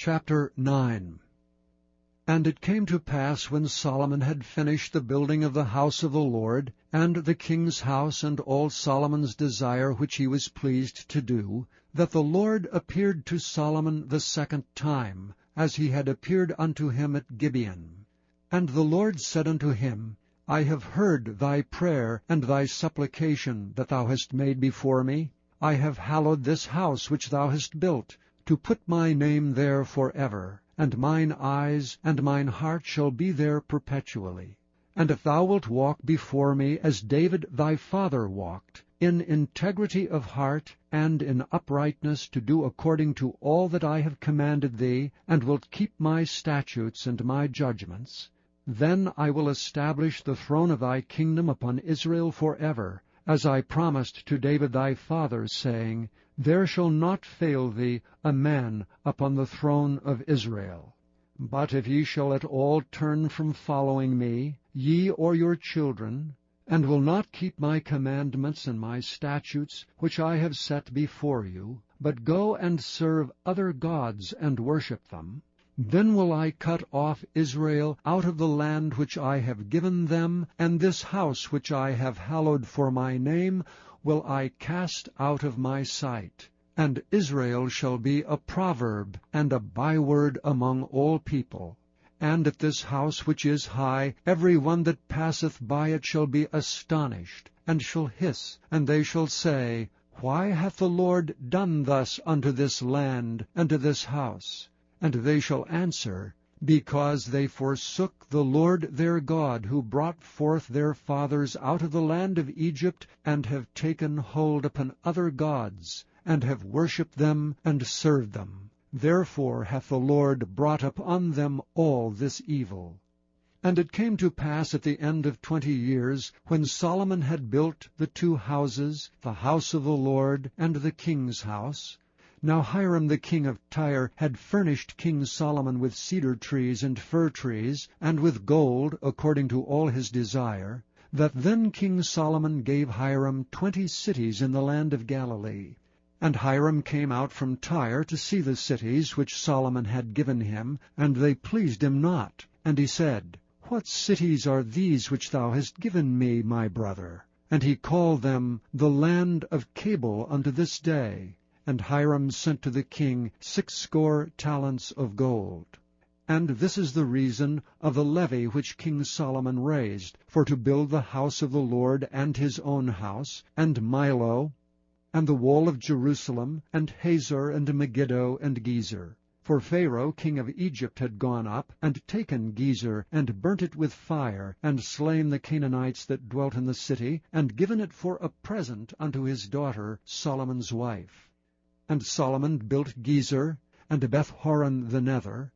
Chapter 9. And it came to pass, when Solomon had finished the building of the house of the Lord, and the king's house, and all Solomon's desire which he was pleased to do, that the Lord appeared to Solomon the second time, as he had appeared unto him at Gibeon. And the Lord said unto him, I have heard thy prayer and thy supplication that thou hast made before me. I have hallowed this house which thou hast built, to put my name there forever, and mine eyes and mine heart shall be there perpetually. And if thou wilt walk before me as David thy father walked, in integrity of heart and in uprightness, to do according to all that I have commanded thee, and wilt keep my statutes and my judgments, then I will establish the throne of thy kingdom upon Israel forever, as I promised to David thy father, saying, There shall not fail thee a man upon the throne of Israel. But if ye shall at all turn from following me, ye or your children, and will not keep my commandments and my statutes which I have set before you, but go and serve other gods and worship them, then will I cut off Israel out of the land which I have given them, and this house which I have hallowed for my name will I cast out of my sight. And Israel shall be a proverb and a byword among all people. And at this house which is high, every one that passeth by it shall be astonished, and shall hiss, and they shall say, Why hath the Lord done thus unto this land and to this house? And they shall answer, Because they forsook the Lord their God, who brought forth their fathers out of the land of Egypt, and have taken hold upon other gods, and have worshipped them and served them. Therefore hath the Lord brought upon them all this evil. And it came to pass at the end of 20 years, when Solomon had built the 2 houses, the house of the Lord and the king's house. Now Hiram the king of Tyre had furnished King Solomon with cedar trees and fir trees, and with gold, according to all his desire, that then King Solomon gave Hiram 20 cities in the land of Galilee. And Hiram came out from Tyre to see the cities which Solomon had given him, and they pleased him not. And he said, What cities are these which thou hast given me, my brother? And he called them the land of Cabul unto this day. And Hiram sent to the king 60 talents of gold. And this is the reason of the levy which King Solomon raised, for to build the house of the Lord, and his own house, and Milo, and the wall of Jerusalem, and Hazor, and Megiddo, and Gezer. For Pharaoh king of Egypt had gone up, and taken Gezer, and burnt it with fire, and slain the Canaanites that dwelt in the city, and given it for a present unto his daughter Solomon's wife. And Solomon built Gezer, and Beth-horon the nether,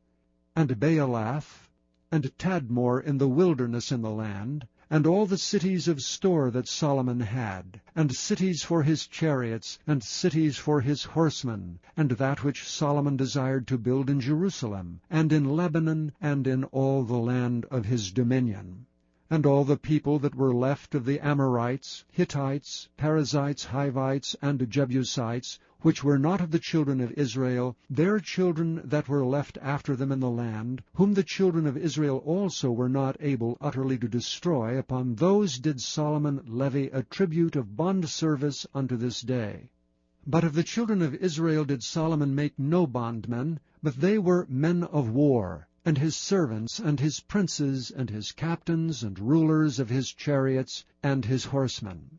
and Baalath, and Tadmor in the wilderness in the land, and all the cities of store that Solomon had, and cities for his chariots, and cities for his horsemen, and that which Solomon desired to build in Jerusalem, and in Lebanon, and in all the land of his dominion. And all the people that were left of the Amorites, Hittites, Perizzites, Hivites, and Jebusites, which were not of the children of Israel, their children that were left after them in the land, whom the children of Israel also were not able utterly to destroy, upon those did Solomon levy a tribute of bondservice unto this day. But of the children of Israel did Solomon make no bondmen, but they were men of war, and his servants, and his princes, and his captains, and rulers of his chariots, and his horsemen.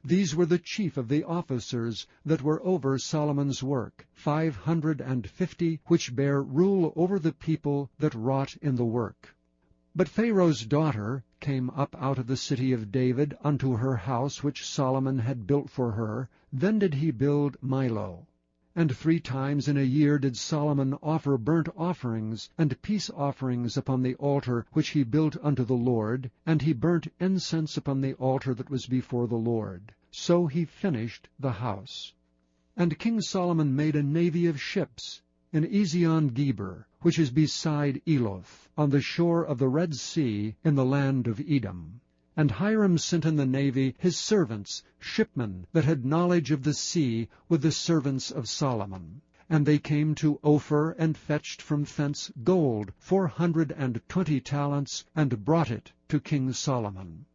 These were the chief of the officers that were over Solomon's work, 550, which bare rule over the people that wrought in the work. But Pharaoh's daughter came up out of the city of David unto her house which Solomon had built for her. Then did he build Milo. And 3 times in a year did Solomon offer burnt offerings and peace offerings upon the altar which he built unto the Lord, and he burnt incense upon the altar that was before the Lord. So he finished the house. And King Solomon made a navy of ships in Ezion-Geber, which is beside Eloth, on the shore of the Red Sea, in the land of Edom. And Hiram sent in the navy his servants, shipmen that had knowledge of the sea, with the servants of Solomon. And they came to Ophir, and fetched from thence gold 420 talents, and brought it to King Solomon.